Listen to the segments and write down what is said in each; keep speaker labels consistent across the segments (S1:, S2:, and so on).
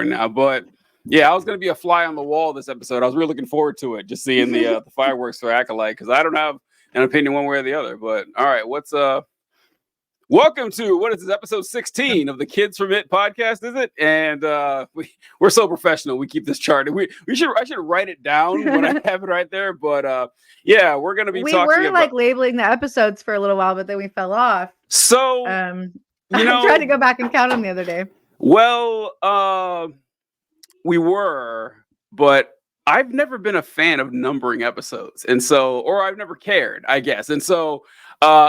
S1: now. But yeah, I was gonna be a fly on the wall this episode. I was really looking forward to it, just seeing the fireworks for Acolyte, because I don't have an opinion one way or the other. But all right, welcome to what is this, episode 16 of the Kids from It podcast, is it? And we're so professional. We keep this chart. I should write it down when I have it right there. But yeah, we're gonna be talking
S2: about
S1: like
S2: labeling the episodes for a little while, but then we fell off.
S1: So
S2: I tried to go back and count them the other day.
S1: Well, we were, but I've never been a fan of numbering episodes, and so, or I've never cared, I guess, and so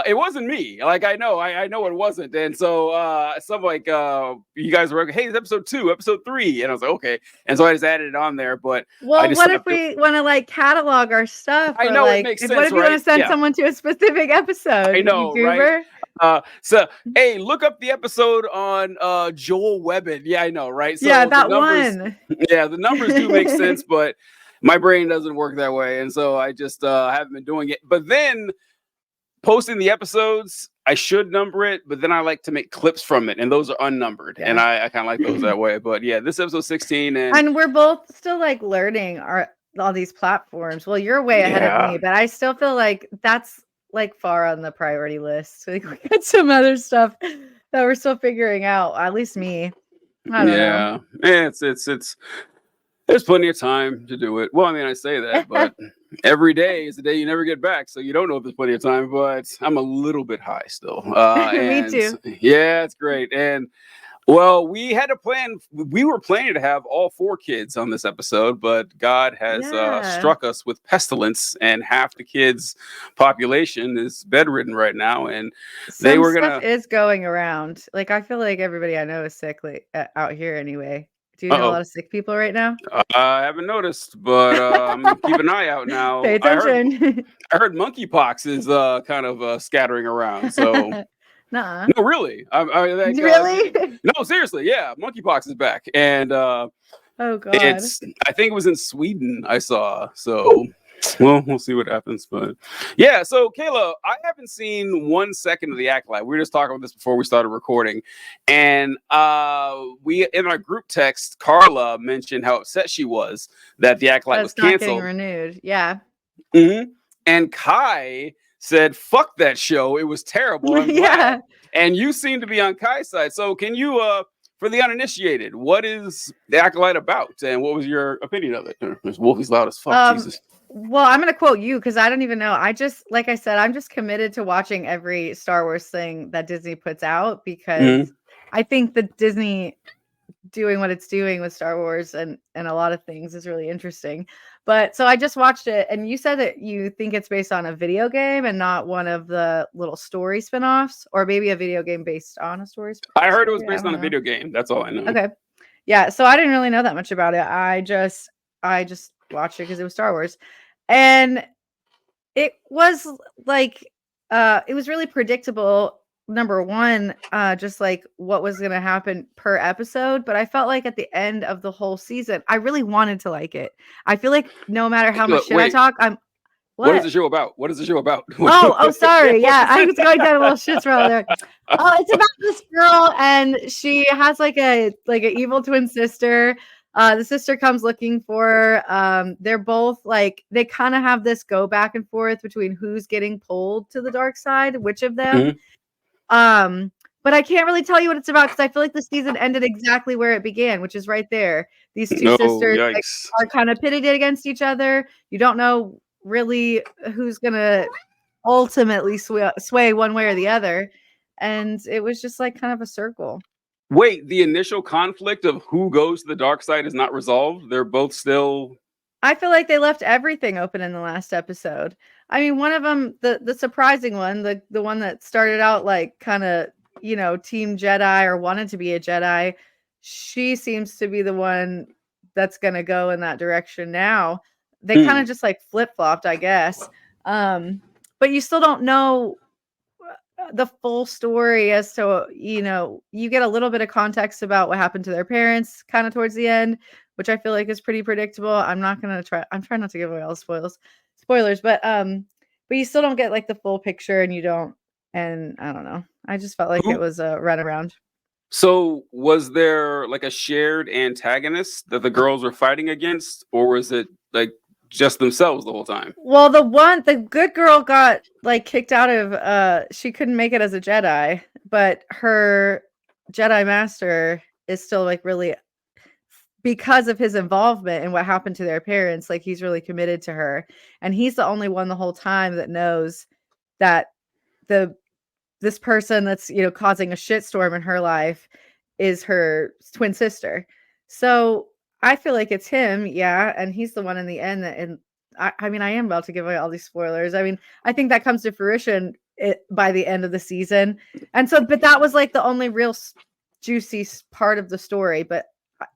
S1: it wasn't me. Like I know it wasn't, and so some like you guys were like, hey, it's episode 2, episode 3, and I was like, okay, and so I just added it on there. But
S2: what if we want to like catalog our stuff?
S1: I know, it makes sense.
S2: What if you want to send someone to a specific episode?
S1: I know, right? So hey, look up the episode on Joel Webbin. Yeah, I know, right? So
S2: yeah, that one.
S1: Yeah, the numbers do make sense, but my brain doesn't work that way, and so I just haven't been doing it. But then posting the episodes, I should number it, but then I like to make clips from it, and those are unnumbered, and I kind of like those that way. But yeah, this episode 16,
S2: and we're both still like learning all these platforms. Well, you're way ahead of me, but I still feel like that's like far on the priority list. Like we got some other stuff that we're still figuring out. At least me. I don't know.
S1: It's there's plenty of time to do it. Well, I mean, I say that, but every day is the day you never get back, so you don't know if there's plenty of time. But I'm a little bit high still.
S2: Me too.
S1: Yeah, it's great. And well, we had a plan. We were planning to have all 4 kids on this episode, but God has struck us with pestilence, and half the kids' population is bedridden right now. And they were
S2: stuff is going around. Like I feel like everybody I know is sick, like out here anyway. Do you know a lot of sick people right now?
S1: I haven't noticed, but I'm gonna keep an eye out now.
S2: Pay attention.
S1: I heard monkeypox is kind of scattering around. So.
S2: Nuh-uh.
S1: No, really.
S2: Really?
S1: No, seriously. Yeah, monkeypox is back, and
S2: oh god,
S1: I think it was in Sweden. I saw. So, well, we'll see what happens. But yeah. So, Kayla, I haven't seen 1 second of the Acolyte. We were just talking about this before we started recording, and we in our group text, Carla mentioned how upset she was that the Acolyte was canceled,
S2: not getting renewed. Yeah.
S1: Mm-hmm. And Kai said, fuck that show. It was terrible. I'm glad. And you seem to be on Kai's side. So can you, for the uninitiated, what is the Acolyte about? And what was your opinion of it? Wolfie's loud as fuck. Jesus.
S2: Well, I'm going to quote you because I don't even know. Like I said, I'm just committed to watching every Star Wars thing that Disney puts out because I think that Disney doing what it's doing with Star Wars and a lot of things is really interesting. But so I just watched it, and you said that you think it's based on a video game and not one of the little story spinoffs, or maybe a video game based on a story.
S1: I heard it was based on a video game. That's all I know.
S2: Okay, yeah. So I didn't really know that much about it. I just watched it because it was Star Wars, and it was like it was really predictable. Number one, just like what was going to happen per episode. But I felt like at the end of the whole season, I really wanted to like it. I feel like no matter how much shit I talk,
S1: what is the show about? What is the show about?
S2: Oh, sorry. Yeah, I was going down a little shit trail there. Oh, it's about this girl, and she has like an evil twin sister. The sister comes looking for her. They're both like, they kind of have this go back and forth between who's getting pulled to the dark side, which of them. But I can't really tell you what it's about because I feel like the season ended exactly where it began, which is right there. These two sisters are kind of pitted against each other. You don't know really who's gonna ultimately sway one way or the other, and it was just like kind of a circle.
S1: Wait, the initial conflict of who goes to the dark side is not resolved? They're both still...
S2: I feel like they left everything open in the last episode. I mean, one of them, the surprising one, the one that started out like kind of, Team Jedi or wanted to be a Jedi, she seems to be the one that's going to go in that direction now. They kind of just like flip-flopped, I guess. But you still don't know the full story as to, you get a little bit of context about what happened to their parents kind of towards the end, which I feel like is pretty predictable. I'm trying not to give away all the spoilers, but you still don't get like the full picture, and I don't know. I just felt like it was a runaround.
S1: So was there like a shared antagonist that the girls were fighting against, or was it like just themselves the whole time?
S2: Well, the good girl got like kicked out of she couldn't make it as a Jedi, but her Jedi master is still like really, because of his involvement in what happened to their parents, like he's really committed to her. And he's the only one the whole time that knows that the this person that's, causing a shitstorm in her life is her twin sister. So I feel like it's him, yeah, and he's the one in the end that, and I mean, I am about to give away all these spoilers. I mean, I think that comes to fruition by the end of the season, and so, but that was like the only real juicy part of the story. But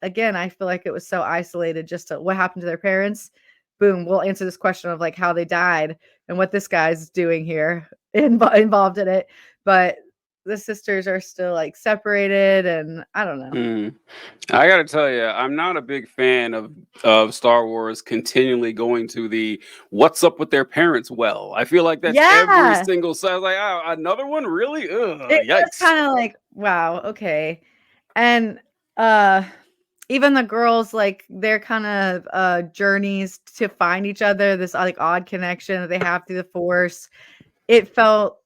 S2: again, I feel like it was so isolated just to what happened to their parents. Boom, we'll answer this question of like how they died and what this guy's doing here involved in it. But the sisters are still like separated, and I don't know.
S1: I gotta tell you, I'm not a big fan of Star Wars continually going to the "what's up with their parents" well. I feel like that's every single side. Like, oh, another one, really? Ugh,
S2: it
S1: yikes!
S2: was kind of like, wow, okay. And even the girls, like their kind of journeys to find each other, this like odd connection that they have through the Force, it felt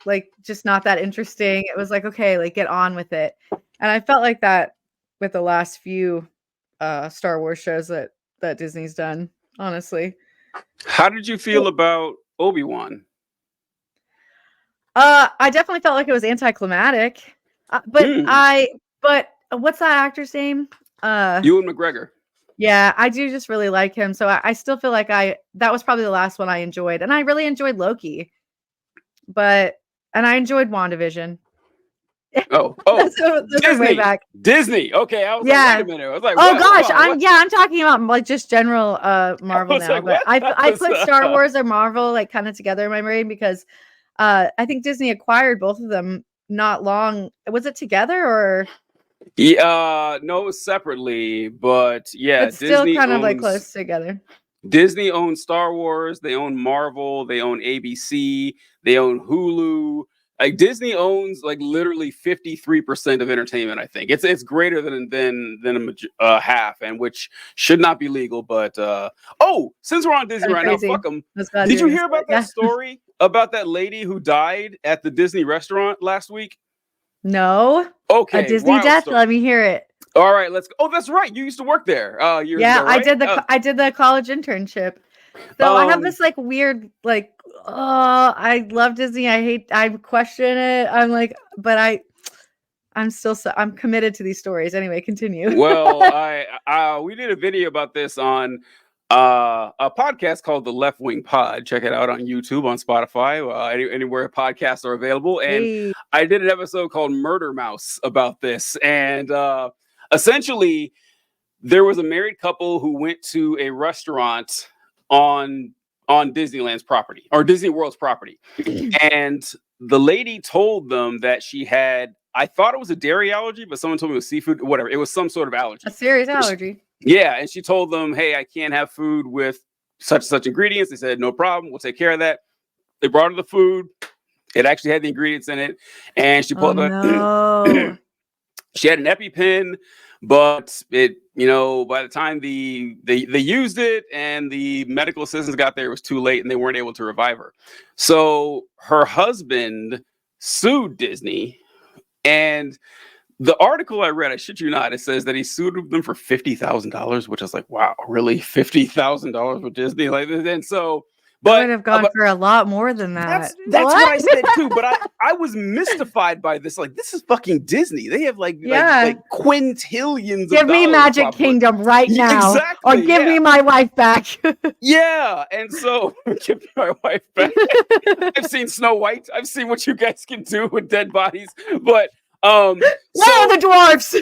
S2: like just not that interesting. It was like, okay, like get on with it. And I felt like that with the last few Star Wars shows that Disney's done, honestly.
S1: How did you feel about Obi-Wan?
S2: I definitely felt like it was anticlimactic. But what's that actor's name?
S1: Ewan McGregor.
S2: Yeah, I do just really like him. So I still feel like that was probably the last one I enjoyed. And I really enjoyed Loki. And I enjoyed WandaVision.
S1: Oh,
S2: those are way back.
S1: Disney. Okay, I was like, wait a minute. I was like,
S2: oh gosh, I'm talking about like just general Marvel now. Like, but I put Star Wars or Marvel like kind of together in my brain because I think Disney acquired both of them not long. Was it together or?
S1: Yeah, no, separately, but yeah,
S2: but still Disney kind of like close together.
S1: Disney owns Star Wars, they own Marvel, they own ABC, they own Hulu. Like Disney owns like literally 53% of entertainment. I think it's greater than a half, and which should not be legal. But since we're on Disney right now, fuck them. Did you hear about that story about that lady who died at the Disney restaurant last week?
S2: No.
S1: Okay.
S2: A Disney death. Story. Let me hear it.
S1: All right, let's go. Oh, that's right. You used to work there. Years ago, right?
S2: I did the college internship. So I have this like weird like, I love Disney. I question it. I'm like, but I'm committed to these stories. Anyway, continue.
S1: Well, we did a video about this on a podcast called The Left Wing Pod. Check it out on YouTube, on Spotify, anywhere podcasts are available. And I did an episode called Murder Mouse about this. And essentially, there was a married couple who went to a restaurant on Disneyland's property or Disney World's property. And the lady told them that she had, I thought it was a dairy allergy, but someone told me it was seafood, whatever. It was some sort of allergy.
S2: A serious allergy.
S1: Yeah. And she told them, hey, I can't have food with such ingredients. They said, no problem. We'll take care of that. They brought her the food. It actually had the ingredients in it. And she pulled she had an EpiPen, but it, by the time they used it and the medical assistants got there, it was too late and they weren't able to revive her. So her husband sued Disney, and the article I read, I shit you not, it says that he sued them for $50,000, which is like, wow, really? $50,000 for Disney like this? And so, but
S2: I would have gone for a lot more than that.
S1: That's what I said too. But I was mystified by this. Like, this is fucking Disney. They have like quintillions.
S2: Give me Magic Kingdom right now, or give me my wife back.
S1: Yeah, and so give me my wife back. I've seen Snow White. I've seen what you guys can do with dead bodies. But
S2: the dwarfs.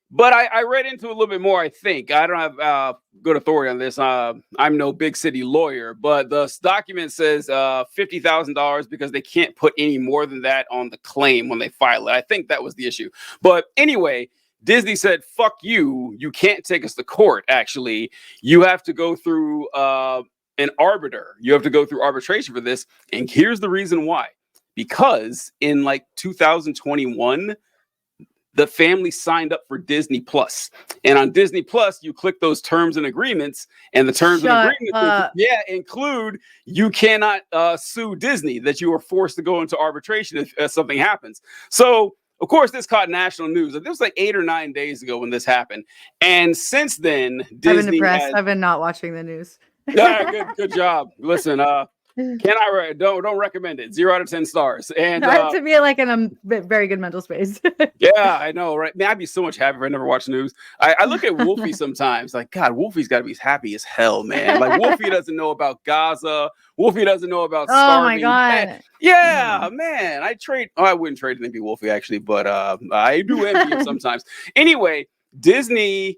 S1: But I read into a little bit more. I think I don't have good authority on this. I'm no big city lawyer, but the document says $50,000 because they can't put any more than that on the claim when they file it. I think that was the issue. But anyway, Disney said, "Fuck you! You can't take us to court. Actually, you have to go through an arbiter. You have to go through arbitration for this. And here's the reason why. Because in like 2021, the family signed up for Disney Plus, and on Disney Plus, you click those terms and agreements, and the terms and agreements, include you cannot sue Disney, that you are forced to go into arbitration if something happens. So, of course, this caught national news. It was like 8 or 9 days ago when this happened, and since then, Disney.
S2: I've been depressed. I've been not watching the news.
S1: Good job. Listen, don't recommend it. 0 out of 10 stars. And
S2: to be like in a very good mental space.
S1: Yeah, I know, right? Man, I'd be so much happier if I never watched news. I look at Wolfie sometimes, like, God, Wolfie's got to be happy as hell, man. Like, Wolfie doesn't know about Gaza. Wolfie doesn't know about starving.
S2: Oh my God.
S1: Man. Yeah, man. I wouldn't trade anything for Wolfie, actually, but I do envy him sometimes. Anyway, Disney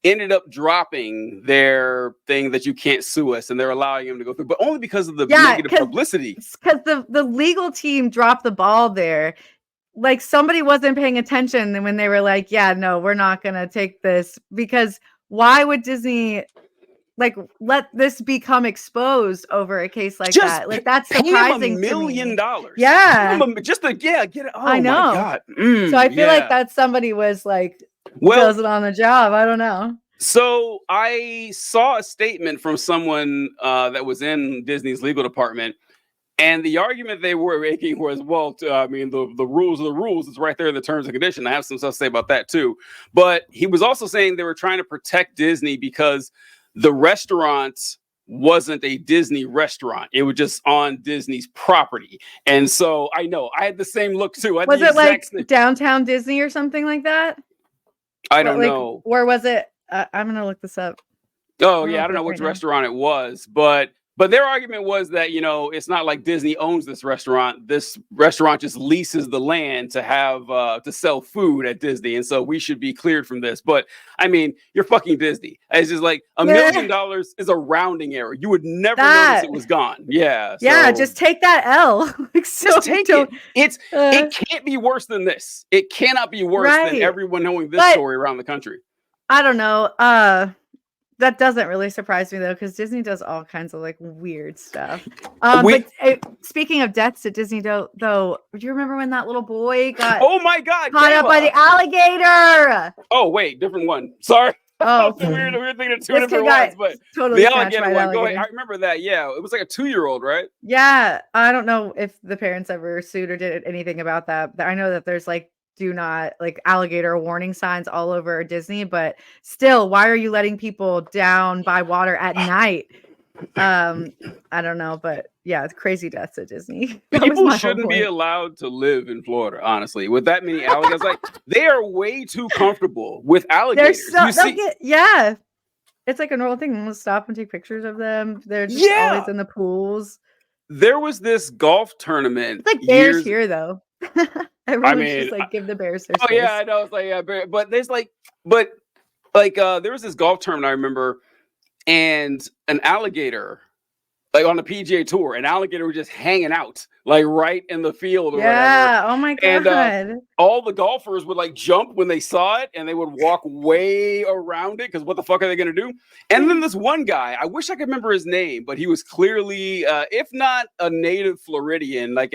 S1: ended up dropping their thing that you can't sue us, and they're allowing him to go through, but only because of the negative publicity.
S2: Because the legal team dropped the ball there. Like, somebody wasn't paying attention when they were like, yeah, no, we're not going to take this, because why would Disney like let this become exposed over a case like that? Like, that's surprising.
S1: $1 million.
S2: Yeah.
S1: Just to get it. Oh,
S2: I know.
S1: My God.
S2: So I feel like that somebody was like, does it on the job. I don't know.
S1: So I saw a statement from someone that was in Disney's legal department, and the argument they were making was, well, I mean, the rules are the rules. It's right there in the terms and conditions. I have some stuff to say about that too. But he was also saying they were trying to protect Disney because the restaurant wasn't a Disney restaurant. It was just on Disney's property. And so I know I had the same look too.
S2: Was it like downtown Disney or something like that?
S1: I don't know.
S2: Or was it? I'm going to look this up.
S1: Oh, yeah. I don't know which restaurant it was, but their argument was that, it's not like Disney owns this restaurant. This restaurant just leases the land to have to sell food at Disney. And so we should be cleared from this. But I mean, you're fucking Disney. It's just like $1 million is a rounding error. You would never notice it was gone. Yeah.
S2: Yeah. Just take that L.
S1: Just take it. It can't be worse than this. It cannot be worse than everyone knowing this story around the country.
S2: I don't know. That doesn't really surprise me though, because Disney does all kinds of like weird stuff. But speaking of deaths at Disney, though, do you remember when that little boy got
S1: caught
S2: up by the alligator?
S1: Oh wait, different one. Sorry.
S2: Oh,
S1: we're thinking of two different ones, but
S2: totally
S1: the alligator one. Go ahead. I remember that. Yeah, it was like a 2-year-old, right?
S2: Yeah, I don't know if the parents ever sued or did anything about that. I know that there's like do not like alligator warning signs all over Disney, but still, why are you letting people down by water at night? I don't know, but yeah, it's crazy deaths at Disney.
S1: People shouldn't be allowed to live in Florida, honestly, with that many alligators. Like, they are way too comfortable with alligators.
S2: Yeah, it's like a normal thing. We'll stop and take pictures of them. They're just always in the pools.
S1: There was this golf tournament.
S2: It's like bears here, though. Everyone just like give the bears their space.
S1: Yeah, I know. It's like but there's there was this golf tournament I remember, and an alligator, like on the PGA Tour, an alligator was just hanging out like right in the field or whatever.
S2: Oh my God.
S1: And all the golfers would like jump when they saw it, and they would walk way around it because what the fuck are they gonna do? And then this one guy, I wish I could remember his name, but he was clearly if not a native Floridian, like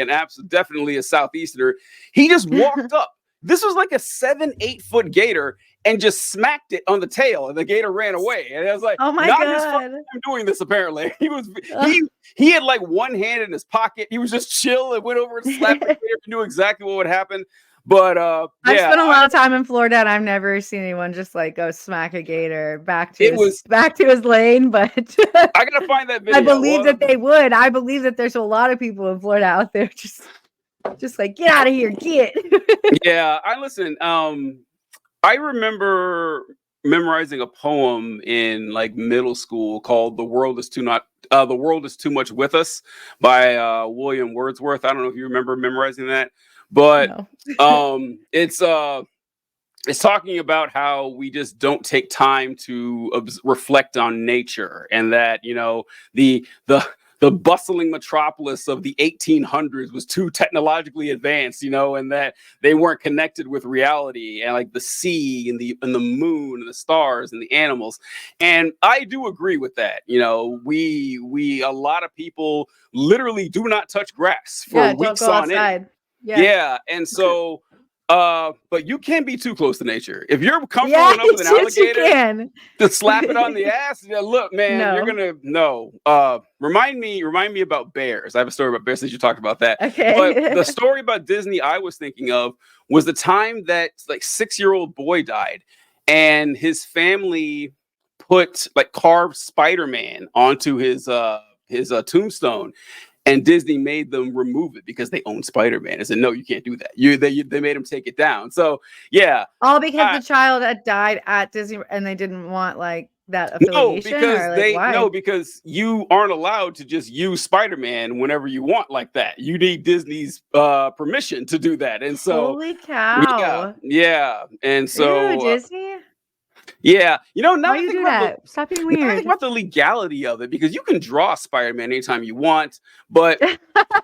S1: definitely a Southeasterner. He just walked up. This was like a 7-8 foot gator, and just smacked it on the tail, and the gator ran away. And I was like,
S2: oh my God,
S1: his first time doing this. Apparently, he had like one hand in his pocket. He was just chill and went over and slapped the gator and knew exactly what would happen. But I've
S2: spent a lot of time in Florida, and I've never seen anyone just like go smack a gator back to his lane. But
S1: I gotta find that video.
S2: I believe that they would. I believe that there's a lot of people in Florida out there just like, get out of here, get.
S1: Yeah, I remember memorizing a poem in like middle school called "The World Is Too Much With Us" by William Wordsworth. I don't know if you remember memorizing that, but no. It's talking about how we just don't take time to reflect on nature, and that the the bustling metropolis of the 1800s was too technologically advanced, and that they weren't connected with reality and like the sea and the moon and the stars and the animals. And I do agree with that. We a lot of people literally do not touch grass for
S2: don't
S1: weeks
S2: go
S1: on end.
S2: outside.
S1: Yeah, and so but you can't be too close to nature. If you're comfortable enough with an alligator to slap it on the ass, look, man, you're gonna remind me about bears. I have a story about bears since you talked about that.
S2: Okay.
S1: But the story about Disney I was thinking of was the time that like 6-year-old boy died, and his family carved Spider-Man onto his tombstone. And Disney made them remove it because they own Spider-Man. I said, no, you can't do that. They made him take it down. So yeah,
S2: all because the child had died at Disney, and they didn't want like that affiliation.
S1: Because you aren't allowed to just use Spider-Man whenever you want like that. You need Disney's permission to do that. And so,
S2: holy cow,
S1: yeah. And so,
S2: Disney.
S1: Yeah, now
S2: why you do that? Stop being weird.
S1: I think about the legality of it, because you can draw Spider-Man anytime you want, but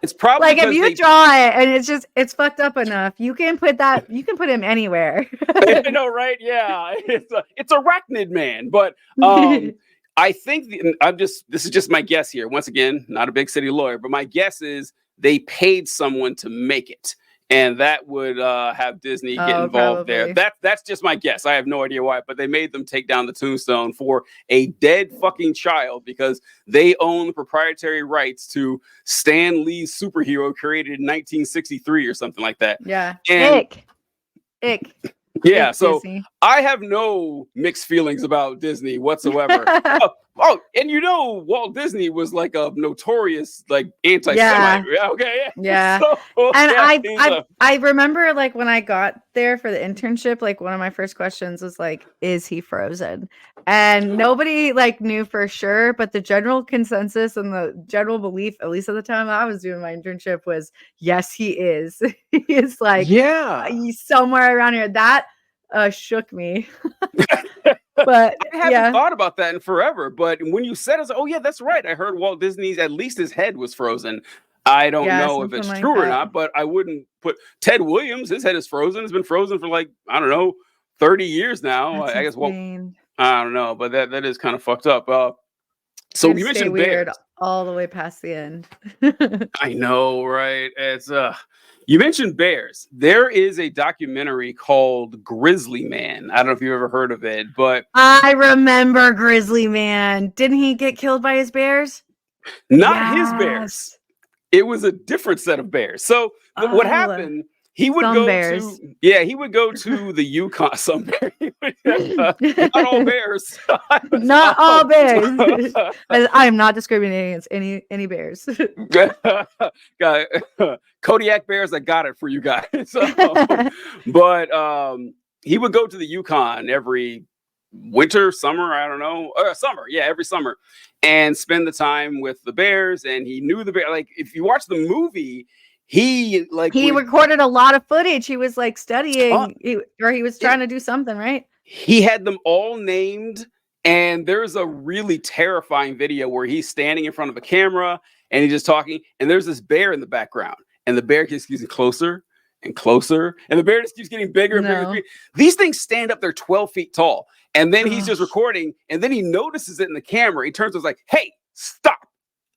S1: it's probably
S2: like if you draw it and it's fucked up enough, you can put him anywhere.
S1: I know, right? Yeah, it's Arachnid Man, but I think this is just my guess here. Once again, not a big city lawyer, but my guess is they paid someone to make it. And that would have Disney get involved there. That's just my guess. I have no idea why, but they made them take down the tombstone for a dead fucking child because they own the proprietary rights to Stan Lee's superhero created in 1963 or something like that.
S2: Yeah.
S1: And
S2: Ick.
S1: Yeah,
S2: Ick
S1: so
S2: Disney.
S1: I have no mixed feelings about Disney whatsoever. And Walt Disney was like a notorious like anti-Semite.
S2: Yeah.
S1: Okay.
S2: Yeah.
S1: So,
S2: and I remember like when I got there for the internship, like one of my first questions was like, is he frozen? And nobody like knew for sure, but the general consensus and the general belief, at least at the time I was doing my internship, was yes, he is. He is like, he's somewhere around here. That shook me. But
S1: I haven't thought about that in forever. But when you said it, I was like, oh yeah, that's right. I heard Walt Disney's, at least his head was frozen. I don't know if it's
S2: like
S1: true or not, but I wouldn't put Ted Williams. His head is frozen. It's been frozen for like, I don't know, 30 years now.
S2: That's
S1: I guess.
S2: Insane.
S1: Well, I don't know, but that is kind of fucked up. So you mentioned
S2: weird
S1: bears
S2: all the way past the end.
S1: I know, right? It's you mentioned bears. There is a documentary called Grizzly Man. I don't know if you've ever heard of it, but
S2: I remember Grizzly Man. Didn't he get killed by his bears?
S1: Not his bears. It was a different set of bears. So what happened? He would go to the Yukon. Some bears. Not all bears.
S2: Not all bears. I am not discriminating against any bears.
S1: Kodiak bears, I got it for you guys. But he would go to the Yukon every winter, summer, I don't know. Summer, yeah, every summer. And spend the time with the bears. And he knew the bear. Like, if you watch the movie, he
S2: recorded a lot of footage. He was like studying, or he was trying to do something, right?
S1: He had them all named, and there's a really terrifying video where he's standing in front of a camera and he's just talking, and there's this bear in the background, and the bear keeps getting closer and closer, and the bear just keeps getting bigger and bigger. These things stand up, they're 12 feet tall, and then he's just recording, and then he notices it in the camera. He turns and is like, "Hey, stop,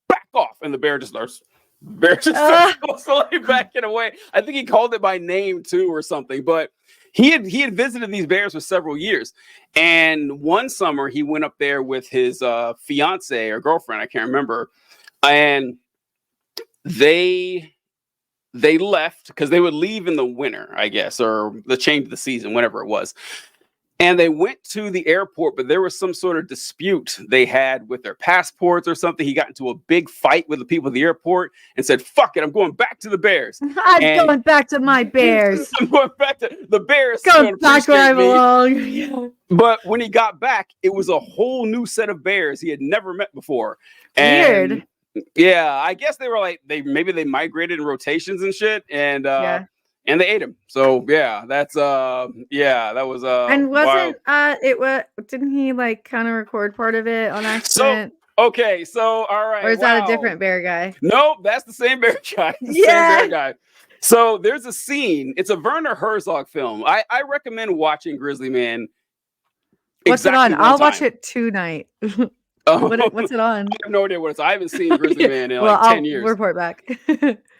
S1: back off," and the bear just starts. Bear just starts slowly backing away. I think he called it by name too, or something. But he had visited these bears for several years, and one summer he went up there with his fiance or girlfriend, I can't remember, and they left because they would leave in the winter, I guess, or the change of the season, whatever it was. And they went to the airport, but there was some sort of dispute they had with their passports or something. He got into a big fight with the people at the airport and said, "Fuck it, I'm going back to the bears.
S2: I'm going back to my bears.
S1: I'm going back to the bears.
S2: Going back where I belong." Yeah.
S1: But when he got back, it was a whole new set of bears he had never met before.
S2: Weird.
S1: Yeah, I guess they were like they migrated in rotations and shit, and and they ate him. So yeah, that's that was
S2: and wasn't wild. Didn't he like kind of record part of it on accident?
S1: Okay, so all right.
S2: Or is that a different bear guy?
S1: Nope, that's the same bear guy. Same bear guy. So there's a scene. It's a Werner Herzog film. I recommend watching Grizzly Man.
S2: What's it on? I'll watch it tonight. What's it on?
S1: I have no idea what it's. I haven't seen Grizzly Man in like 10 years.
S2: I'll report back.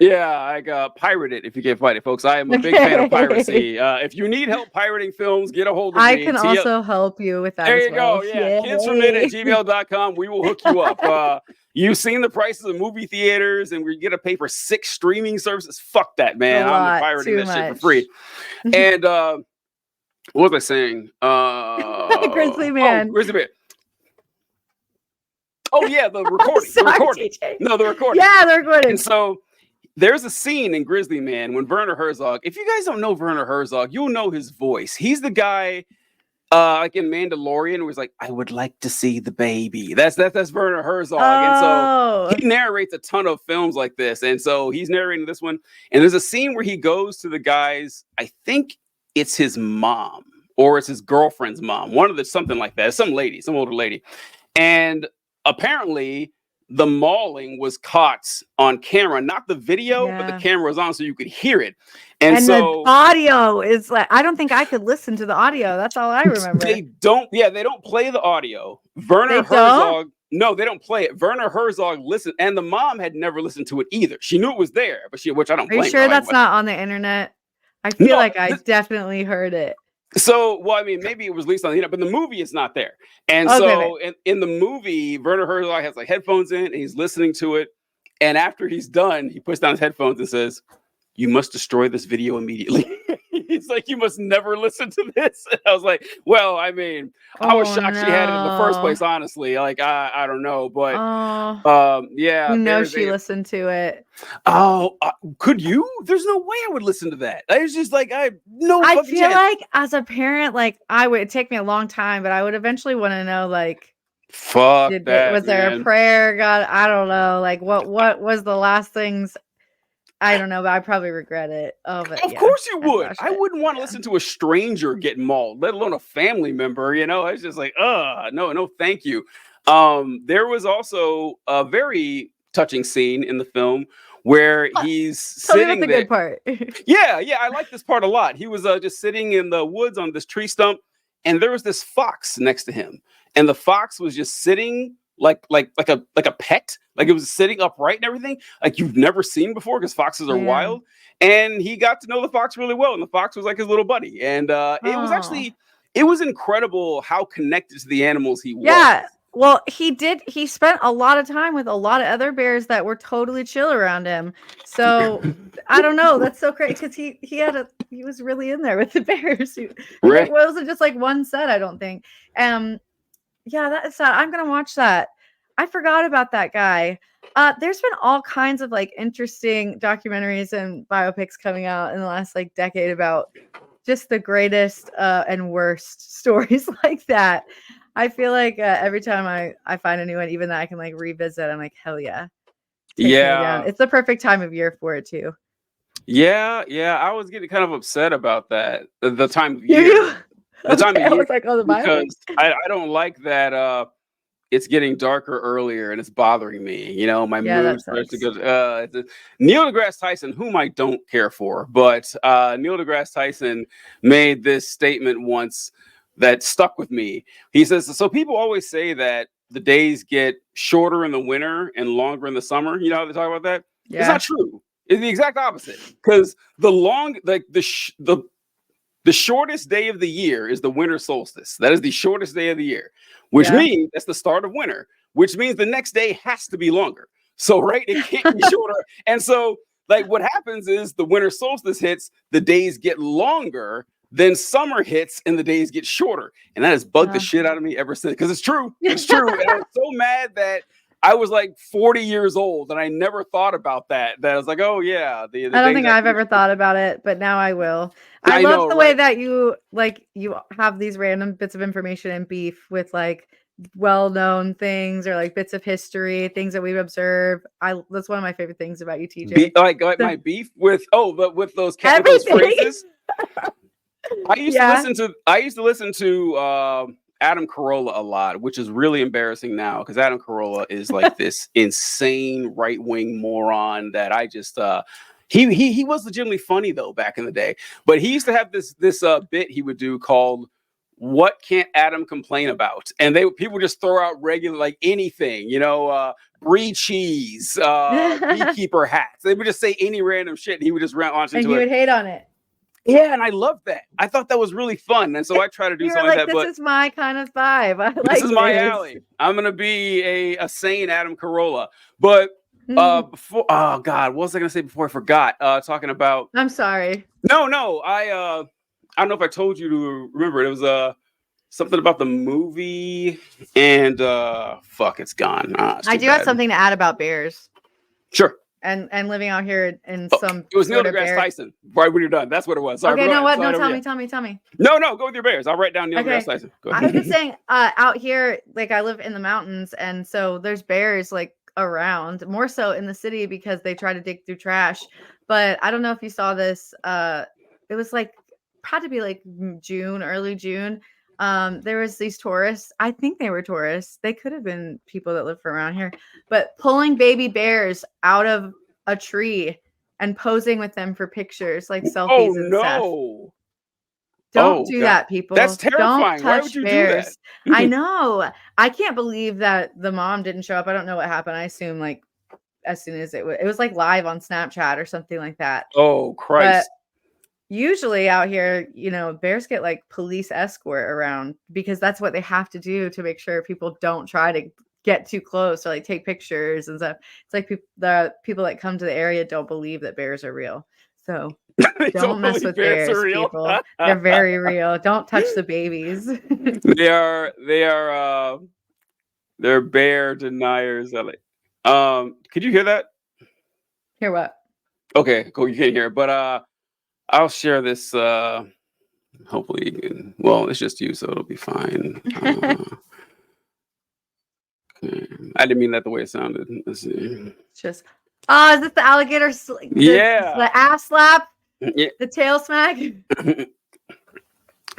S1: Yeah, I got pirate it if you can find it, folks. I am a big fan of piracy. If you need help pirating films, get a hold of me.
S2: I can also help you with that.
S1: There you go. Yeah, kidsfromit@gmail.com. We will hook you up. You've seen the prices of movie theaters, and we get to pay for 6 streaming services. Fuck that, man. I'm pirating that shit for free. And what was I saying?
S2: Grizzly Man.
S1: Oh, Grizzly Man. Oh yeah, the recording.
S2: Sorry,
S1: the recording.
S2: TJ.
S1: No, the recording.
S2: Yeah, the recording.
S1: And so there's a scene in Grizzly Man when Werner Herzog. If you guys don't know Werner Herzog, you'll know his voice. He's the guy, like in Mandalorian, where he's like, "I would like to see the baby." That's Werner Herzog, and so he narrates a ton of films like this. And so he's narrating this one. And there's a scene where he goes to the guy's. I think it's his mom or it's his girlfriend's mom. One of the something like that. Some lady, some older lady, and apparently the mauling was caught on camera, not the video, but the camera was on so you could hear it. And so
S2: the audio is like, I don't think I could listen to the audio. That's all I remember.
S1: They don't play the audio. Werner Herzog, no, they don't play it. Werner Herzog listened, and the mom had never listened to it either. She knew it was there, but which I don't blame her.
S2: Are you sure that's not on the internet? I feel like I definitely heard it.
S1: So, well, I mean, maybe it was released on the internet, but the movie is not there. And so in the movie, Werner Herzog has like headphones in and he's listening to it. And after he's done, he puts down his headphones and says, "You must destroy this video immediately." He's like, "You must never listen to this." And I was like, well, I mean, I was shocked she had it in the first place, honestly. Like, I don't know, but yeah.
S2: You know she listened to it.
S1: Oh, could you? There's no way I would listen to that. It's just like, I feel
S2: like as a parent, like it'd take me a long time, but I would eventually want to know, like,
S1: fuck that,
S2: was there a prayer? God, I don't know. Like, what was the last things? I don't know, but I probably regret it. But
S1: of course you would. I wouldn't want to listen to a stranger get mauled, let alone a family member. You know, it's just like, no, thank you. There was also a very touching scene in the film where he's sitting there.
S2: Good part.
S1: yeah, I like this part a lot. He was just sitting in the woods on this tree stump, and there was this fox next to him, and the fox was just sitting like a pet. Like, it was sitting upright and everything, like you've never seen before, because foxes are wild. And he got to know the fox really well, and the fox was like his little buddy. And it was incredible how connected to the animals he was.
S2: Yeah. Well, he spent a lot of time with a lot of other bears that were totally chill around him. So I don't know. That's so crazy, because he was really in there with the bears. It wasn't just like one set, I don't think. Yeah, that is sad. I'm gonna watch that. I forgot about that guy. There's been all kinds of like interesting documentaries and biopics coming out in the last like decade about just the greatest and worst stories like that. I feel like every time I find a new one, even that I can like revisit, I'm like, hell yeah.
S1: Yeah.
S2: It's the perfect time of year for it too.
S1: Yeah. I was getting kind of upset about that. The time of year. The time of year.
S2: Like,
S1: because I don't like that it's getting darker earlier and it's bothering me. You know, my mood starts to go. Neil deGrasse Tyson, whom I don't care for, but Neil deGrasse Tyson made this statement once that stuck with me. He says, so people always say that the days get shorter in the winter and longer in the summer. You know how they talk about that? Yeah. It's not true. It's the exact opposite. Because the shortest day of the year is the winter solstice. That is the shortest day of the year, which means that's the start of winter, which means the next day has to be longer. So, right, it can't be shorter. And so, like, what happens is the winter solstice hits, the days get longer, then summer hits, and the days get shorter. And that has bugged the shit out of me ever since, because it's true. It's true. And I was so mad that I was like 40 years old and I never thought about that. That I was like, oh yeah. I don't think
S2: I've ever thought about it, but now I will. I love the way that you have these random bits of information and beef with like well-known things or like bits of history, things that we've observed. That's one of my favorite things about you, TJ.
S1: My beef with with those phrases. I used to listen to Adam Carolla a lot, which is really embarrassing now because Adam Carolla is like this insane right-wing moron that I just he was legitimately funny though back in the day. But he used to have this bit he would do called "What Can't Adam Complain About?" And people just throw out regular like anything, brie cheese, beekeeper hats. They would just say any random shit, and he would just launch into it.
S2: And he would hate on it.
S1: Yeah, and I loved that. I thought that was really fun, and so I try to do something like that.
S2: This is my kind of vibe.
S1: This is my alley. I'm gonna be a sane Adam Carolla. But before, oh God, what was I gonna say before I forgot? Talking about.
S2: I'm sorry.
S1: No. I don't know if I told you to remember it. It was something about the movie, and fuck, it's gone.
S2: I do have something to add about bears.
S1: Sure.
S2: And living out here in some.
S1: It was Neil deGrasse Tyson. Right when you're done, that's what it was. Sorry,
S2: okay, no, what? No, tell me.
S1: No, go with your bears. I'll write down Neil deGrasse Tyson. Go ahead.
S2: I was just saying, out here, like I live in the mountains, and so there's bears like around, more so in the city because they try to dig through trash. But I don't know if you saw this. It was like had to be like early June. There was these tourists. I think they were tourists. They could have been people that live around here, but pulling baby bears out of a tree and posing with them for pictures, like selfies and stuff. Don't do that, people.
S1: That's terrifying. Why would you do that?
S2: I know. I can't believe that the mom didn't show up. I don't know what happened. I assume like as soon as it was like live on Snapchat or something like that.
S1: Oh, Christ.
S2: But usually out here, bears get like police escort around because that's what they have to do to make sure people don't try to get too close or like take pictures and stuff. It's like the people that come to the area don't believe that bears are real. So don't mess with bears, people. They're very real. Don't touch the babies.
S1: They're bear deniers. Could you hear that?
S2: Hear what?
S1: Okay, cool. You can't hear it, but I'll share this. Hopefully, you can. Well, it's just you, so it'll be fine. Okay. I didn't mean that the way it sounded. Let's see.
S2: Just. Oh, is this the alligator? The ass slap.
S1: Yeah.
S2: The tail smack.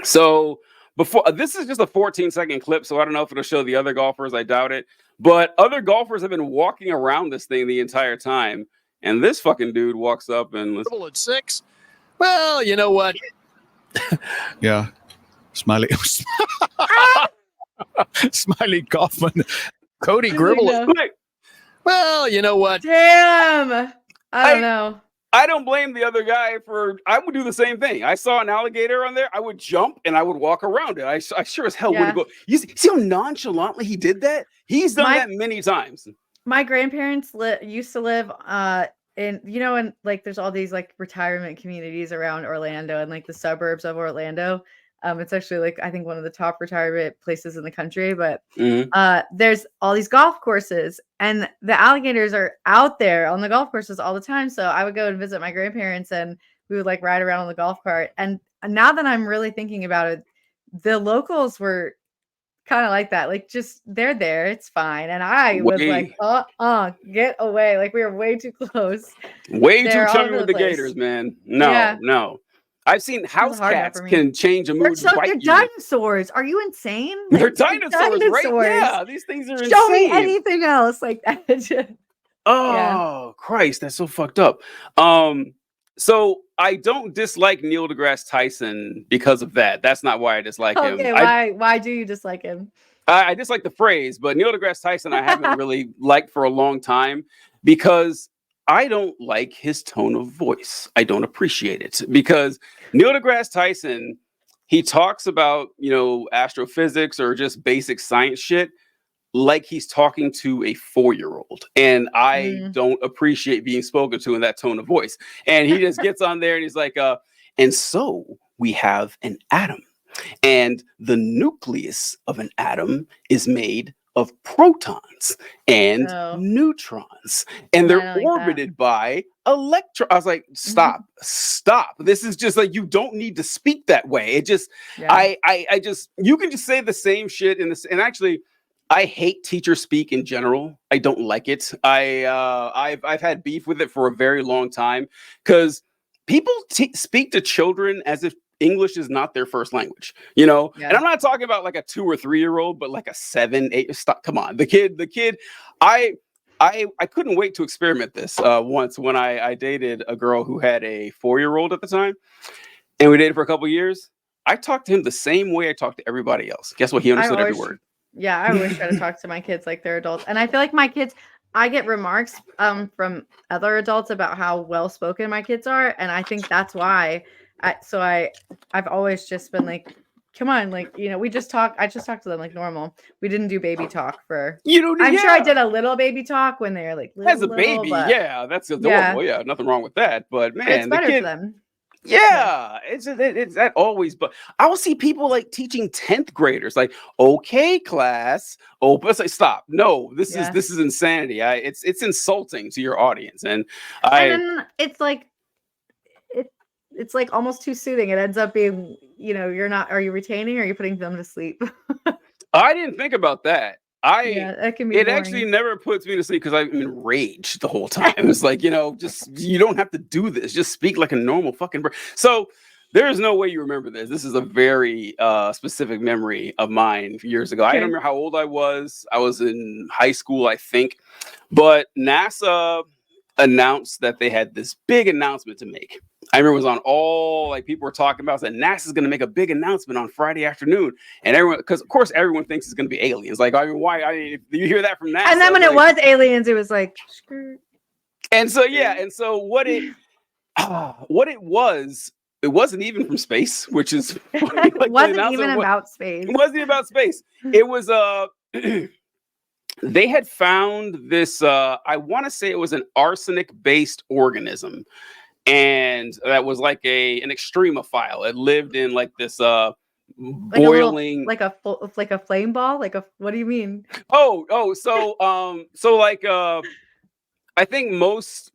S1: So before this is just a 14-second clip, so I don't know if it'll show the other golfers. I doubt it. But other golfers have been walking around this thing the entire time, and this fucking dude walks up and
S3: at 6. Well, you know what? Yeah, Smiley, Smiley Kaufman, Cody Gribble. Well, you know what?
S2: Damn. I don't know.
S1: I don't blame the other guy I would do the same thing. I saw an alligator on there. I would jump and I would walk around it. I sure as hell wouldn't go. You see how nonchalantly he did that? He's done that many times.
S2: My grandparents used to live in like there's all these like retirement communities around Orlando and like the suburbs of Orlando. It's actually like I think one of the top retirement places in the country, but there's all these golf courses and the alligators are out there on the golf courses all the time. So I would go and visit my grandparents and we would like ride around on the golf cart. And now that I'm really thinking about it, the locals were kind of like that. Like just they're there, it's fine. And I was like, get away. Like we were way too close.
S1: Way too chummy with the gators, man. No. I've seen house cats can change a mood.
S2: They're dinosaurs. Are you insane?
S1: They're dinosaurs, right? Yeah, these things are insane.
S2: Show me anything else like that.
S1: Christ, that's so fucked up. So I don't dislike Neil deGrasse Tyson because of that. That's not why I dislike him.
S2: Okay, why do you dislike him?
S1: I dislike the phrase, but Neil deGrasse Tyson I haven't really liked for a long time because I don't like his tone of voice. I don't appreciate it because Neil deGrasse Tyson, he talks about, astrophysics or just basic science shit like he's talking to a 4-year-old. And I don't appreciate being spoken to in that tone of voice. And he just gets on there and he's like, and so we have an atom. And the nucleus of an atom is made of protons and neutrons, and they're orbited by electrons. I was like, stop. This is just like, you don't need to speak that way. It just, I just, you can just say the same shit in this. And actually, I hate teacher speak in general. I don't like it. I've had beef with it for a very long time because people speak to children as if English is not their first language, you know?
S2: Yeah.
S1: And I'm not talking about like a 2 or 3 year old, but like a 7, 8, stop, come on. The kid, I couldn't wait to experiment this once when I dated a girl who had a 4-year-old at the time, and we dated for a couple of years. I talked to him the same way I talked to everybody else. Guess what? He understood every word.
S2: Yeah, I always try to talk to my kids like they're adults. And I feel like my kids, I get remarks from other adults about how well spoken my kids are. And I think that's why. I've always just been like, come on, like, you know, I just talked to them like normal. We didn't do baby talk for, I'm sure I did a little baby talk when they're like
S1: as a baby. Yeah, that's adorable. Yeah, nothing wrong with that. But man,
S2: it's better for them.
S1: Yeah, it's that always. But I will see people like teaching 10th graders, like, okay, class, but say, stop. No, this is insanity. It's insulting to your audience, and
S2: then it's like it's like almost too soothing. It ends up being, you know, are you retaining or are you putting them to sleep?
S1: I didn't think about that.
S2: That can be
S1: it
S2: boring. Actually
S1: never puts me to sleep because I'm enraged the whole time. It's like, you know, just, you don't have to do this. Just speak like a normal fucking person. So there is no way you remember this. This is a very specific memory of mine years ago. Okay. I don't remember how old I was. I was in high school, I think. But NASA announced that they had this big announcement to make. I remember it was on all, like, people were talking about that NASA's going to make a big announcement on Friday afternoon, and everyone, because of course everyone thinks it's going to be aliens. Like, I mean, why? I mean, you hear that from NASA,
S2: and then when it was aliens, it was like,
S1: and so and so what it was. It wasn't even from space, which is funny. Like,
S2: it wasn't even about space.
S1: It wasn't about space. It was they had found this. I want to say it was an arsenic-based organism. And that was like an extremophile. It lived in like this boiling,
S2: like a flame ball. What do you mean?
S1: So like I think most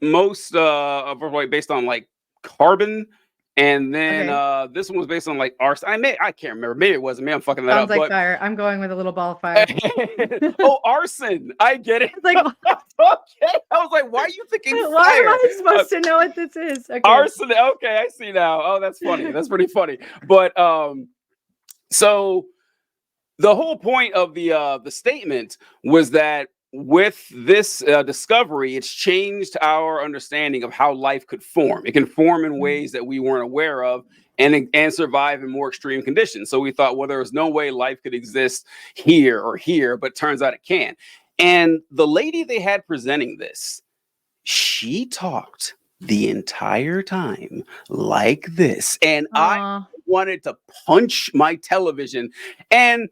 S1: of based on like carbon, and then this one was based on like arson. I can't remember. Maybe it wasn't. Maybe I'm fucking that
S2: up. Sounds like fire. I'm going with a little ball of fire.
S1: Arson. I get it.
S2: It's like,
S1: okay. I was like, why are you thinking fire?
S2: Why am I supposed to know what this is? Okay.
S1: Arson. Okay, I see now. Oh, that's funny. That's pretty funny. But so the whole point of the statement was that with this discovery, it's changed our understanding of how life could form. It can form in ways that we weren't aware of, and survive in more extreme conditions. So we thought, well, there was no way life could exist here or here, but turns out it can. And the lady they had presenting this, she talked the entire time like this. And I wanted to punch my television. And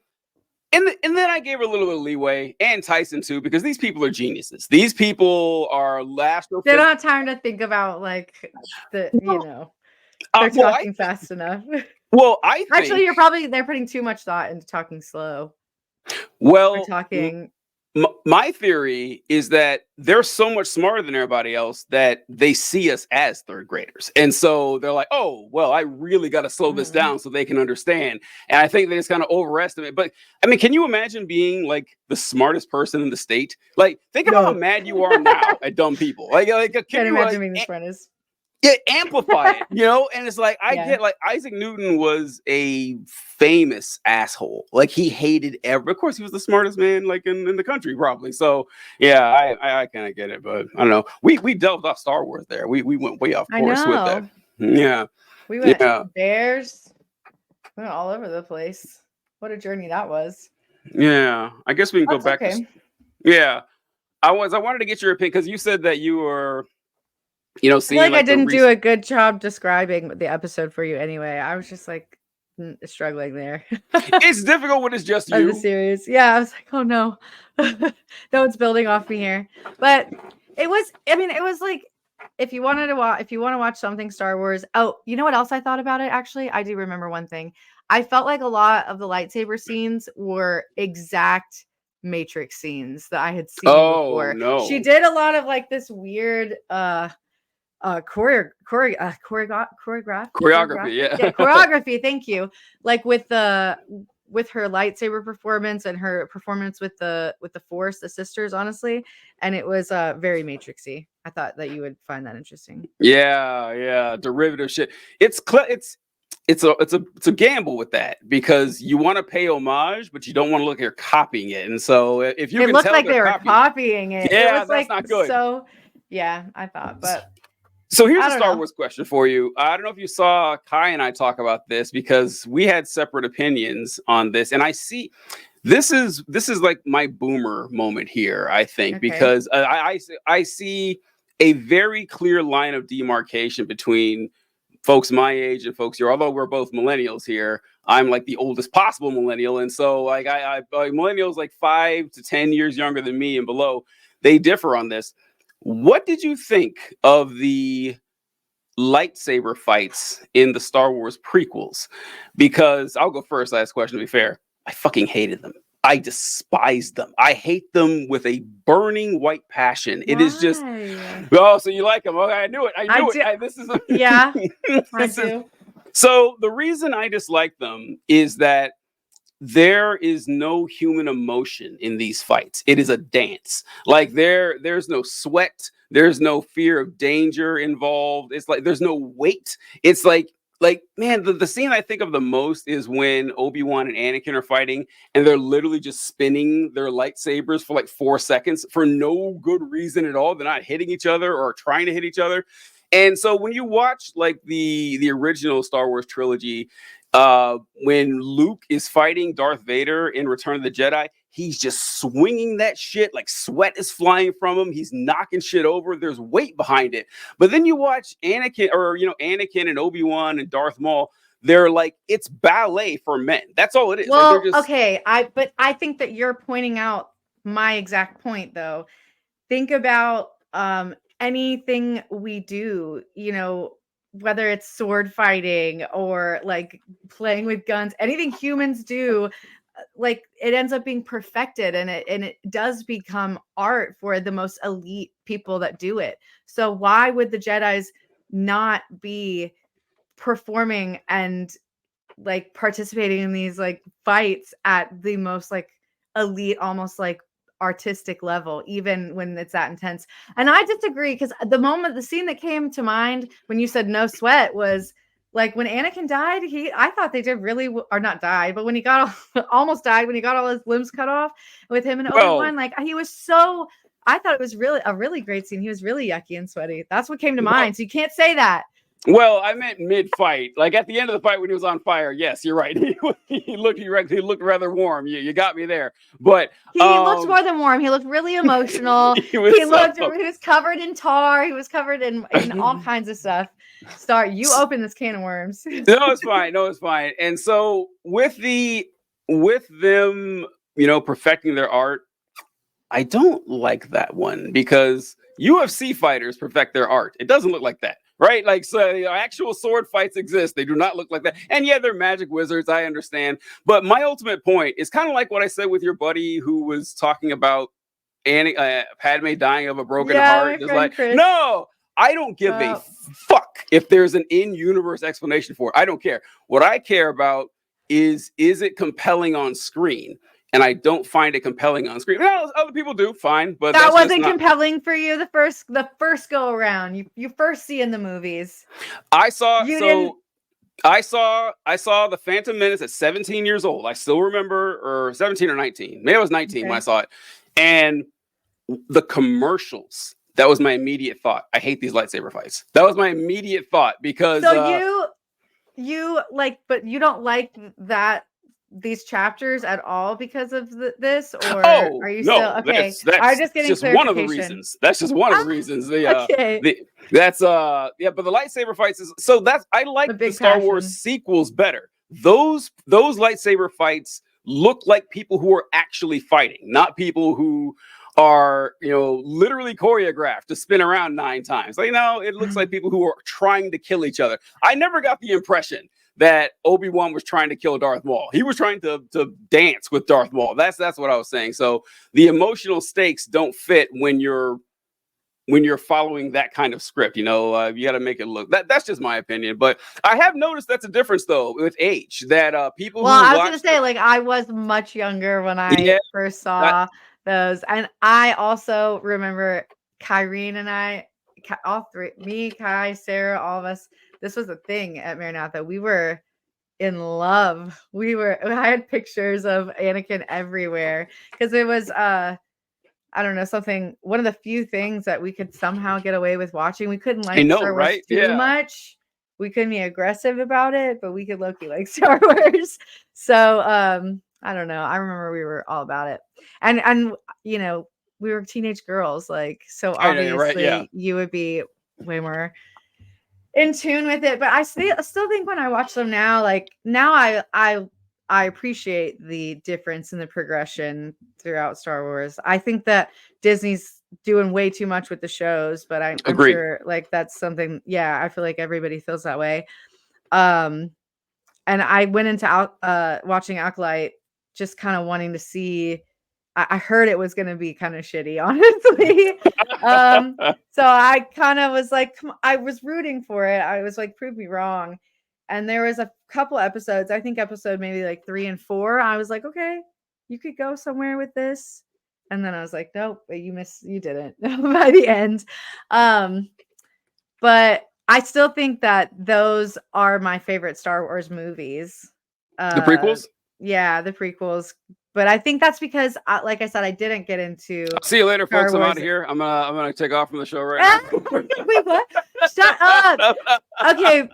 S1: then I gave her a little bit of leeway, and Tyson too, because these people are geniuses. These people are
S2: They don't have time to think about like they're talking fast enough.
S1: Well, I think
S2: actually they're putting too much thought into talking slow.
S1: Well,
S2: talking.
S1: My theory is that they're so much smarter than everybody else that they see us as third graders. And so they're like, oh, well, I really got to slow this down so they can understand. And I think they just kind of overestimate. But I mean, can you imagine being like the smartest person in the state? Like, think about how mad you are now at dumb people. Like
S2: can't imagine being the smartest.
S1: Yeah, amplify it, you know? And it's like, I get, like, Isaac Newton was a famous asshole. Like, he hated of course, he was the smartest man, like, in the country, probably. So, yeah, I kind of get it, but I don't know. We delved off Star Wars there. We went way off course with that. Yeah.
S2: We went bears. We went all over the place. What a journey that was.
S1: Yeah. I guess we can go back. Yeah. I wanted to get your opinion, because you said that you were... I feel
S2: like I didn't do a good job describing the episode for you anyway. I was just like struggling there.
S1: It's difficult when it's just you.
S2: The series. Yeah, I was like, oh no. No one's building off me here. But it was like, if you want to watch something Star Wars. Oh, you know what else I thought about it? Actually, I do remember one thing. I felt like a lot of the lightsaber scenes were exact Matrix scenes that I had seen before.
S1: No.
S2: She did a lot of like this weird choreography.
S1: Yeah,
S2: choreography. Thank you. Like with her lightsaber performance and her performance with the Force, the sisters, honestly, and it was very Matrixy. I thought that you would find that interesting.
S1: Yeah, derivative shit. It's it's a gamble with that, because you want to pay homage, but you don't want to look like you're copying it. And so if you
S2: It
S1: can
S2: looked
S1: tell
S2: like they were
S1: copying,
S2: copying it.
S1: yeah,
S2: It was
S1: that's
S2: like
S1: not good.
S2: so. Yeah, I thought, but
S1: so here's
S2: I
S1: a
S2: don't
S1: Star
S2: know.
S1: Wars question for you. I don't know if you saw Kai and I talk about this, because we had separate opinions on this, and I see this is like my boomer moment here, I think,
S2: Okay.
S1: because I see a very clear line of demarcation between folks my age and folks here. Although we're both millennials here, I'm like the oldest possible millennial, and so like I millennials like 5 to 10 years younger than me and below, they differ on this. What did you think of the lightsaber fights in the Star Wars prequels? Because I'll go first, last question to be fair. I fucking hated them. I despised them. I hate them with a burning white passion. It is just,
S2: Why?
S1: oh, so you like them? Okay, I knew it. I knew
S2: do.
S1: it. This is
S2: Yeah, I
S1: this is
S2: do.
S1: so the reason I dislike them is that there is no human emotion in these fights. It is a dance. Like there's no sweat, there's no fear of danger involved. It's like there's no weight. It's like man, the scene I think of the most is when Obi-Wan and Anakin are fighting, and they're literally just spinning their lightsabers for like 4 seconds for no good reason at all. They're not hitting each other or trying to hit each other. And so when you watch like the original Star Wars trilogy, when Luke is fighting Darth Vader in Return of the Jedi, he's just swinging that shit, like sweat is flying from him, he's knocking shit over, there's weight behind it. But then you watch Anakin and Obi-Wan and Darth Maul, they're like, it's ballet for men. That's all it is.
S2: Well,
S1: like, they're just,
S2: okay, but I think that you're pointing out my exact point, though. Think about anything we do, whether it's sword fighting or like playing with guns, anything humans do, like it ends up being perfected, and it does become art for the most elite people that do it. So why would the Jedis not be performing and like participating in these like fights at the most like elite, almost like artistic level, even when it's that intense? And I disagree, because the scene that came to mind when you said no sweat was like when Anakin died. I thought they did really or not died, but when he got almost died, when he got all his limbs cut off with him and Obi-Wan, like he was so, I thought it was really a really great scene. He was really yucky and sweaty. That's what came to mind. So you can't say that.
S1: well, I meant mid-fight. Like at the end of the fight when he was on fire. Yes, you're right. He looked rather warm. You got me there. But
S2: he looked more than warm. He looked really emotional. he was covered in tar. He was covered in all kinds of stuff. You open this can of worms.
S1: No, it's fine. No, it's fine. And so with them, perfecting their art, I don't like that one, because UFC fighters perfect their art. It doesn't look like that. Right? Like, so actual sword fights exist. They do not look like that. And yeah, they're magic wizards. I understand. But my ultimate point is kind of like what I said with your buddy who was talking about Padme dying of a broken heart. It's like, Chris. No, I don't give a fuck if there's an in-universe explanation for it. I don't care. What I care about is it compelling on screen? And I don't find it compelling on screen. Well, other people do, fine, but
S2: that wasn't compelling for you the first go around. You first see in the movies.
S1: I saw The Phantom Menace at 17 years old. I still remember, or 17 or 19. Maybe I was 19 when I saw it. And the commercials, that was my immediate thought. I hate these lightsaber fights. That was my immediate thought, because
S2: you like, but you don't like these chapters at all because of this, or are you still okay? I'm just getting
S1: just one of the reasons. That's just one of the reasons.
S2: Okay.
S1: But the lightsaber fights is I like the Star Wars sequels better. Those lightsaber fights look like people who are actually fighting, not people who are literally choreographed to spin around 9 times. Like, no, it looks like people who are trying to kill each other. I never got the impression that Obi-Wan was trying to kill Darth Maul. He was trying to dance with Darth Maul. That's what I was saying. So the emotional stakes don't fit when you're following that kind of script. You got to make it look. That's just my opinion. But I have noticed that's a difference though with age. That people.
S2: Well, I was going to say, like, I was much younger when I first saw those, and I also remember Kyrene and I, all three, me, Kai, Sarah, all of us. this was a thing at Maranatha. We were in love. I had pictures of Anakin everywhere because it was I don't know, one of the few things that we could somehow get away with watching. We couldn't
S1: I
S2: like
S1: know,
S2: Star Wars
S1: right?
S2: too
S1: Yeah.
S2: much. We couldn't be aggressive about it, but we could low-key like Star Wars. So I don't know. I remember we were all about it. And you know, we were teenage girls, like, so
S1: I know, you're right.
S2: obviously
S1: Yeah.
S2: you would be way more in tune with it. But I still think when I watch them now, like now I appreciate the difference in the progression throughout Star Wars. I think that Disney's doing way too much with the shows, but I'm
S1: Agreed.
S2: sure like that's something, yeah, I feel like everybody feels that way. And I went into watching Acolyte just kind of wanting to see. I heard it was going to be kind of shitty, honestly. So I kind of was like, I was rooting for it. I was like, prove me wrong. And there was a couple episodes, I think episode maybe like 3 and 4. I was like, okay, you could go somewhere with this. And then I was like, nope, you didn't by the end. But I still think that those are my favorite Star Wars movies.
S1: The prequels?
S2: Yeah, the prequels. But I think that's because, like I said, I didn't get into.
S1: I'll see you later,
S2: Star
S1: folks. I'm
S2: Wars.
S1: out of here. I'm gonna take off from the show right now.
S2: Wait, what? Shut up. Okay.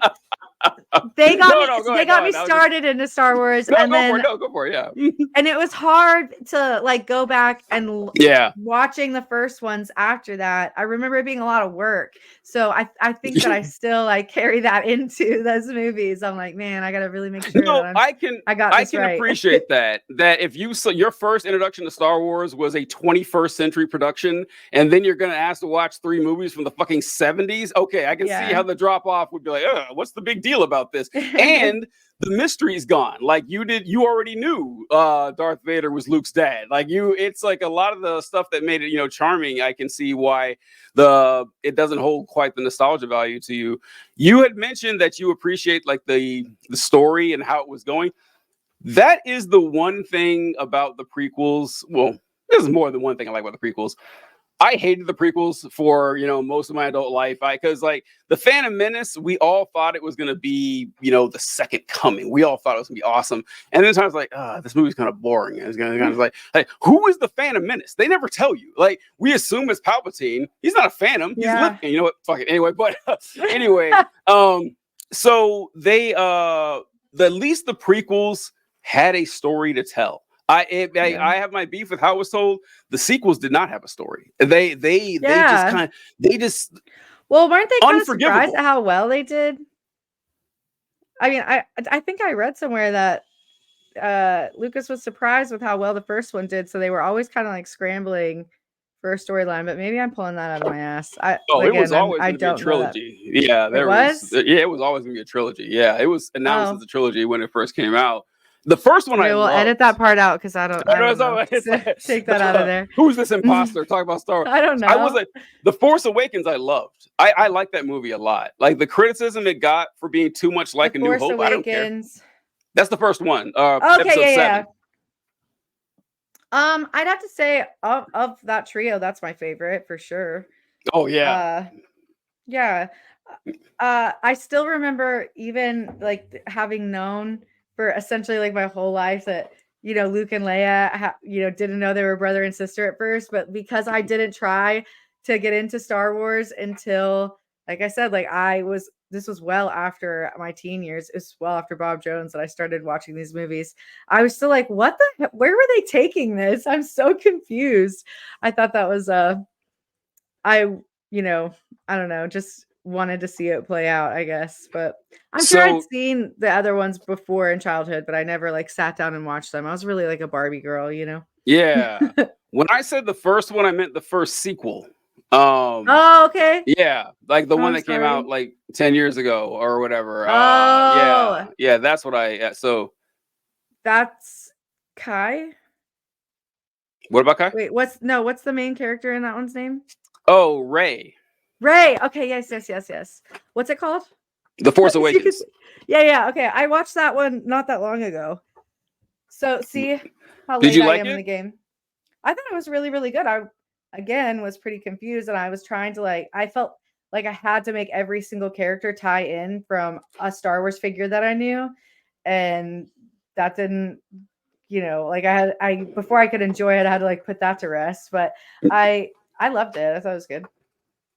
S2: They got me started into Star Wars,
S1: go for it. Yeah.
S2: And it was hard to like go back and watching the first ones after that. I remember it being a lot of work, so I think that I still like carry that into those movies. I'm like, man, I gotta really make sure. I can
S1: appreciate that if your first introduction to Star Wars was a 21st century production, and then you're gonna ask to watch 3 movies from the fucking 70s. Okay, I can see how the drop off would be like, what's the big deal about this? And the mystery's gone. Like you already knew Darth Vader was Luke's dad. Like it's like a lot of the stuff that made it, charming. I can see why it doesn't hold quite the nostalgia value to you. You had mentioned that you appreciate like the story and how it was going. That is the one thing about the prequels. Well, there's more than one thing I like about the prequels. I hated the prequels for, most of my adult life. Because like the Phantom Menace, we all thought it was going to be, the second coming. We all thought it was going to be awesome. And then I was like, this movie's kind of boring. It's kind of like, who is the Phantom Menace? They never tell you. Like, we assume it's Palpatine. He's not a Phantom. He's living. You know what? Fuck it. Anyway, but anyway, so they, at least the prequels had a story to tell. I have my beef with how it was told. The sequels did not have a story. They just
S2: well, weren't they kind of surprised at how well they did? I mean, I think I read somewhere that Lucas was surprised with how well the first one did, so they were always kind of like scrambling for a storyline. But maybe I'm pulling that out of my ass.
S1: It was always going to be a trilogy. Yeah, it was always going to be a trilogy. Yeah, it was announced as a trilogy when it first came out. The first one,
S2: we'll edit that part out because I don't know. Take that out of there.
S1: Who's this imposter? Talk about Star Wars.
S2: I don't know.
S1: I was like, The Force Awakens. I loved. I like that movie a lot. Like the criticism it got for being too much like A New Hope. I don't care. That's the first one. Episode 7.
S2: I'd have to say of that trio, that's my favorite for sure.
S1: Oh yeah.
S2: Yeah. I still remember even like having known for essentially like my whole life that, Luke and Leia, didn't know they were brother and sister at first, but because I didn't try to get into Star Wars until, like I said, like this was well after my teen years. It was well after Bob Jones that I started watching these movies. I was still like, what the heck? Where were they taking this? I'm so confused. I thought that was, I don't know, just wanted to see it play out, I guess. But I'm sure I'd seen the other ones before in childhood, but I never like sat down and watched them. I was really like a Barbie girl,
S1: Yeah. When I said the first one, I meant the first sequel.
S2: Okay.
S1: Yeah, like the one that came out like 10 years ago or whatever. Yeah, that's what so
S2: that's Kai.
S1: What about Kai?
S2: Wait, what's the main character in that one's name?
S1: Oh, Rey.
S2: Okay, yes. What's it called?
S1: The Force Awakens.
S2: Yeah. Okay, I watched that one not that long ago. So see how
S1: late I
S2: am in the game. I thought it was really, really good. I again was pretty confused, and I was trying to I felt like I had to make every single character tie in from a Star Wars figure that I knew, and that didn't, like I before I could enjoy it, I had to like put that to rest. But I loved it. I thought it was good.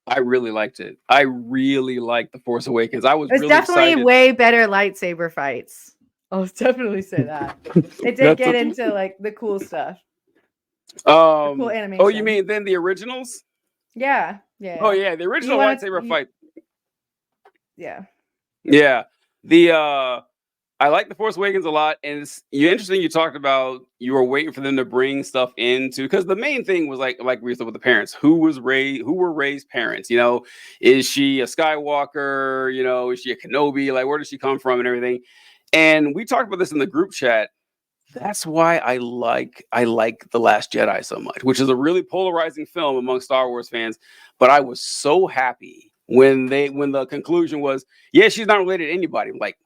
S1: I really liked it. I really liked The Force Awakens. I was
S2: It's
S1: really
S2: definitely
S1: excited.
S2: way better lightsaber fights. I'll definitely say that. It did get into like the cool stuff. Cool animation.
S1: Oh, you mean then the originals?
S2: Yeah.
S1: Oh yeah, the original lightsaber fight.
S2: Yeah.
S1: Yeah. I like The Force Awakens a lot, and it's interesting. You talked about you were waiting for them to bring stuff into, because the main thing was like we said with the parents, who were raised parents. Is she a Skywalker? Is she a Kenobi? Like, where does she come from and everything? And we talked about this in the group chat. That's why I like The Last Jedi so much, which is a really polarizing film among Star Wars fans. But I was so happy when the conclusion was, yeah, she's not related to anybody. I'm like,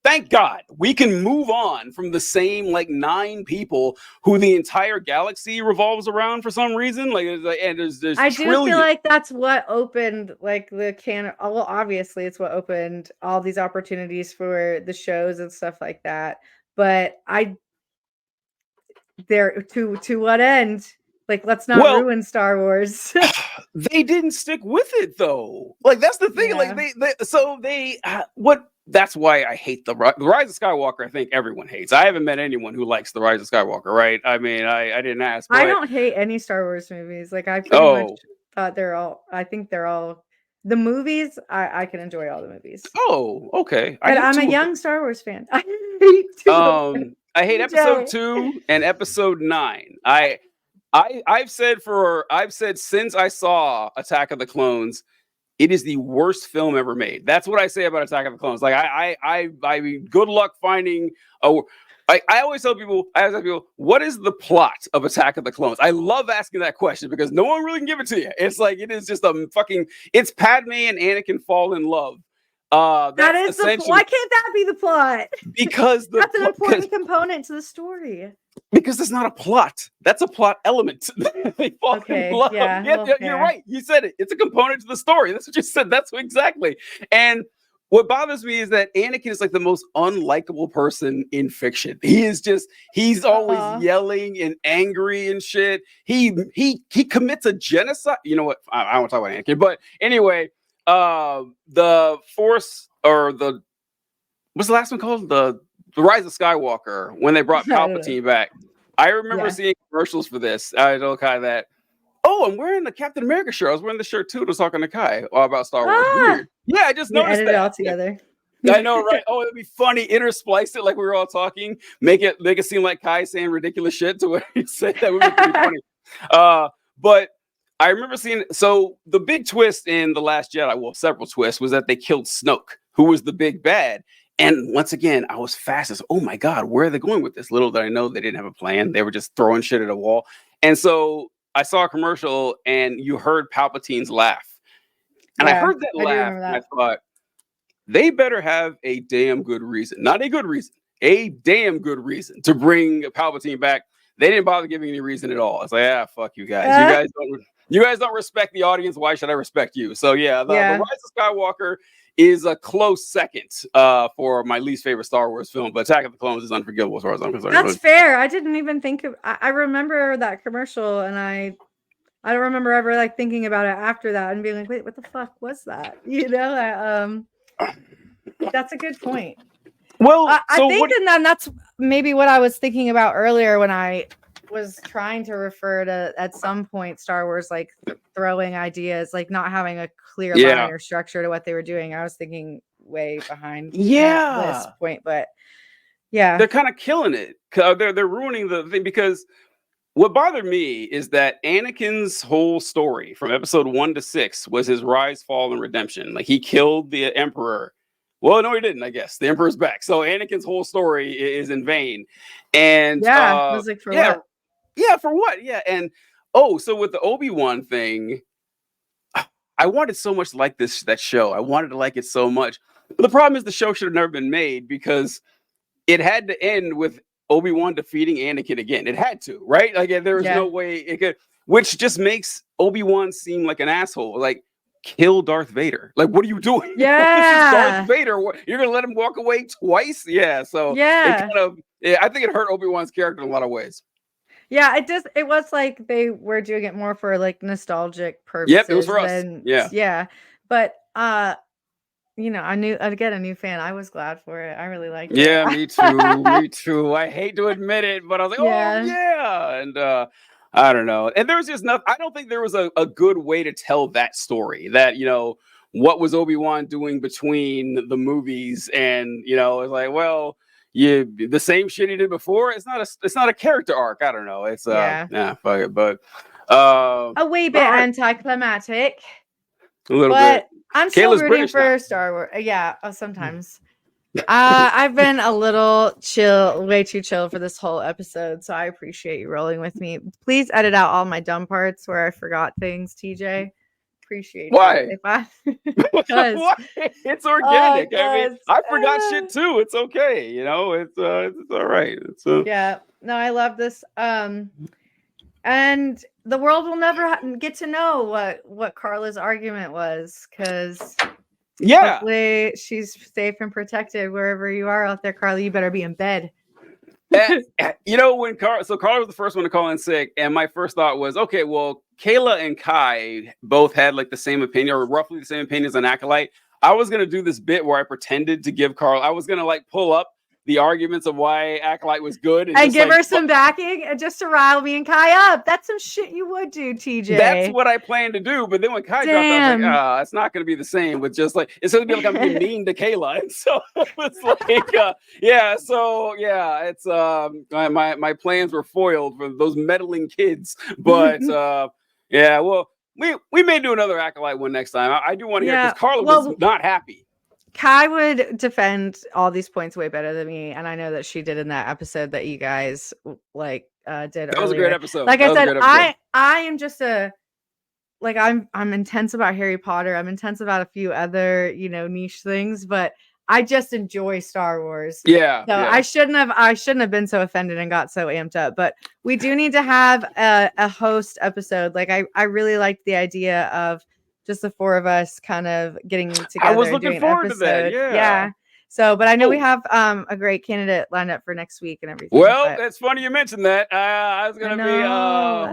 S1: thank God we can move on from the same like 9 people who the entire galaxy revolves around for some reason. And there's
S2: I do feel like that's what opened like the canon. Well, obviously it's what opened all these opportunities for the shows and stuff like that. But to what end? Like, let's not ruin Star Wars.
S1: They didn't stick with it though. Like, that's the thing. Yeah. That's why I hate the Rise of Skywalker. I think everyone hates. I haven't met anyone who likes the Rise of Skywalker. Right? I mean, I didn't ask.
S2: I don't hate any Star Wars movies. Like, I pretty much thought I think they're all the movies. I can enjoy all the movies.
S1: Oh, okay.
S2: But I'm a young Star Wars fan. I
S1: hate episode 2 and episode 9. I've said since I saw Attack of the Clones, it is the worst film ever made. That's what I say about Attack of the Clones. Like, I mean, good luck finding I always tell people, what is the plot of Attack of the Clones? I love asking that question because no one really can give it to you. It's like, it is just it's Padme and Anakin fall in love.
S2: That is why can't that be the plot?
S1: Because
S2: that's an important component to the story.
S1: Because it's not a plot. That's a plot element. They fall in love. Yeah, you're right. You said it. It's a component to the story. That's what you said. That's exactly. And what bothers me is that Anakin is like the most unlikable person in fiction. He's always yelling and angry and shit. He commits a genocide. You know what? I don't want to talk about Anakin, but anyway, the Force, or what's the last one called? The Rise of Skywalker, when they brought Palpatine back. I remember seeing commercials for this. I told Kai that, I'm wearing the Captain America shirt. I was wearing the shirt too. I was talking to Kai about Star Wars. Weird. Yeah, I just noticed that.
S2: It all together.
S1: I know, right? Oh, it'd be funny. Intersplice it like we were all talking. Make it seem like Kai saying ridiculous shit to what he said. That would be pretty funny. But I remember seeing. So the big twist in The Last Jedi, well, several twists, was that they killed Snoke, who was the big bad. And once again, I was fast as, oh my God, where are they going with this? Little did I know they didn't have a plan. They were just throwing shit at a wall. And so I saw a commercial and you heard Palpatine's laugh. And I heard that laugh and I thought, they better have a damn good reason. Not a good reason. A damn good reason to bring Palpatine back. They didn't bother giving any reason at all. It's like, fuck you guys. You guys don't respect the audience. Why should I respect you? So the Rise of Skywalker is a close second for my least favorite Star Wars film, but Attack of the Clones is unforgivable as far as I'm concerned.
S2: That's fair. I didn't even think of. I remember that commercial, and I don't remember ever like thinking about it after that and being like, wait, what the fuck was that? That's a good point.
S1: Well,
S2: I think then that's maybe what I was thinking about earlier when I was trying to refer to at some point Star Wars like throwing ideas, like not having a clear line or structure to what they were doing. I was thinking way behind this point, but they're
S1: kind of killing it. They're ruining the thing, because what bothered me is that Anakin's whole story from episode 1 to 6 was his rise, fall, and redemption. Like, he killed the Emperor. Well, no, he didn't, I guess. The Emperor's back. So Anakin's whole story is in vain. And
S2: I was like, for what?
S1: Yeah, for what? Yeah. And so with the Obi-Wan thing, I wanted so much to like that show. I wanted to like it so much. But the problem is the show should have never been made, because it had to end with Obi-Wan defeating Anakin again. It had to, right? Like, there was no way it could, which just makes Obi-Wan seem like an asshole. Like, kill Darth Vader. Like, what are you doing? This is
S2: Yeah.
S1: Darth Vader. You're gonna let him walk away twice? Yeah. So
S2: Yeah.
S1: it kind of, I think it hurt Obi-Wan's character in a lot of ways.
S2: Yeah, it was like they were doing it more for like nostalgic purposes.
S1: Yep, it was for us.
S2: Yeah. But I'd get a new fan. I was glad for it. I really liked it.
S1: Yeah, me too. Me too. I hate to admit it, but I was like,
S2: Yeah.
S1: oh yeah. And I don't know. And there's just nothing. I don't think there was a good way to tell that story. That, what was Obi-Wan doing between the movies, and it's like, well, the same shit he did before. It's not a character arc. I don't know. It's fuck it. But
S2: a wee bit anticlimactic.
S1: A little
S2: but
S1: bit.
S2: I'm still
S1: Kayla's
S2: rooting
S1: British
S2: for
S1: now.
S2: Star Wars. Yeah, sometimes. I've been a little chill, way too chill for this whole episode, so I appreciate you rolling with me. Please edit out all my dumb parts where I forgot things, TJ. Appreciate
S1: Why?
S2: you. Why?
S1: It's organic. I mean, I forgot shit too. It's okay. It's all right.
S2: Yeah. No, I love this. And the world will never get to know what Carla's argument was, because hopefully she's safe and protected wherever you are out there, Carla. You better be in bed.
S1: When Carla was the first one to call in sick, and my first thought was, okay, well, Kayla and Kai both had like the same opinion, or roughly the same opinions on Acolyte. I was gonna do this bit where I pretended to give Carla. I was gonna like pull up the arguments of why Acolyte was good,
S2: and give her some backing, just to rile me and Kai up. That's some shit you would do, TJ.
S1: That's what I planned to do, but then when Kai dropped, I was like, it's not going to be the same. With just like, it's going to be like I'm being mean to Kayla, and so it was like, it's my plans were foiled for those meddling kids. But well, we may do another Acolyte one next time. I do want to hear, because Carla was not happy.
S2: Kai would defend all these points way better than me, and I know that she did in that episode that you guys did earlier.
S1: That was a great episode.
S2: Like I said, I am just I'm intense about Harry Potter. I'm intense about a few other niche things, but I just enjoy Star Wars.
S1: Yeah.
S2: So I shouldn't have been so offended and got so amped up. But we do need to have a host episode. Like I really liked the idea of just the four of us kind of getting together. I was looking forward to that. Yeah. So, but I know we have a great candidate lined up for next week and everything.
S1: Well, it's funny you mentioned that. I was going to be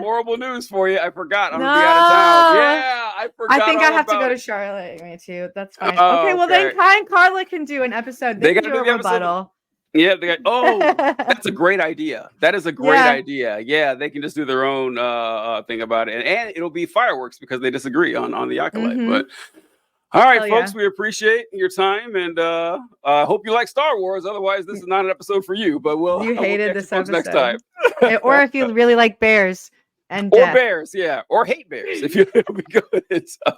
S1: horrible news for you. I forgot. I'm going to be out of town. Yeah, I forgot.
S2: I think I have to go to Charlotte. Me too. That's fine. Okay, well then Kai and Carla can do an episode. They can do a rebuttal.
S1: Yeah, that's a great idea. That is a great idea. Yeah, they can just do their own thing about it, and it'll be fireworks because they disagree on the Acolyte. Mm-hmm. But all right, folks, we appreciate your time, and hope you like Star Wars. Otherwise, this is not an episode for you. But we'll
S2: hated this episode
S1: next time,
S2: or if you really like bears or
S1: bears, or hate bears, if you'll be good. So.